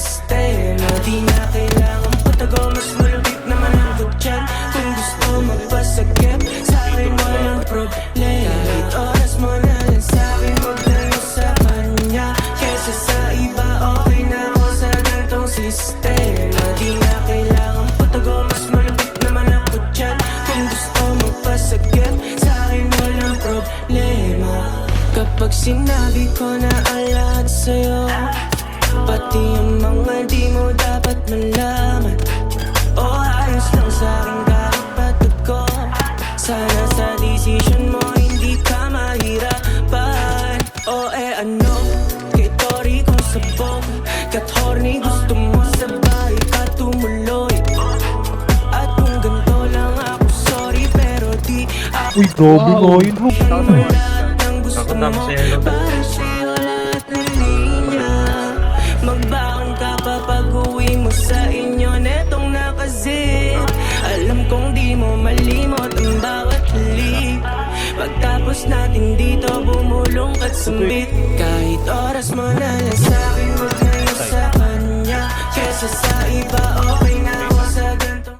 sistema. Di na kailangan patago, mas malupit naman ang kutyan. Kung gusto magpasakit, sa'kin walang problema. Kahit oras mo na lang sa'kin, maglayo sa kanya. Kesa sa iba, okay na ako sa ganitong sistema. Di na kailangan patago, mas malupit naman ang kutyan. Kung gusto magpasakit, sa'kin walang problema. Kapag sinabi ko na ang lahat sa'yo, pati ang mga di mo dapat malaman, o ayos lang sa'king kapatid ko. Sana sa desisyon mo hindi ka mahirapan. O ano, kay Tori kung sabog, kat horny gusto mo sabay ka tumuloy. At kung ganito lang ako, sorry pero di ako. Uy, grabe nga yun, bro. Lahat ng gusto mo, para sa'yo lahat ng linya. Magbaon ka pa pag-uwi mo sa inyo, netong nakazip. Alam kong di mo malimot ang bawat halik. Pagtapos natin dito, bumulong at sumit. Kahit oras mo na lang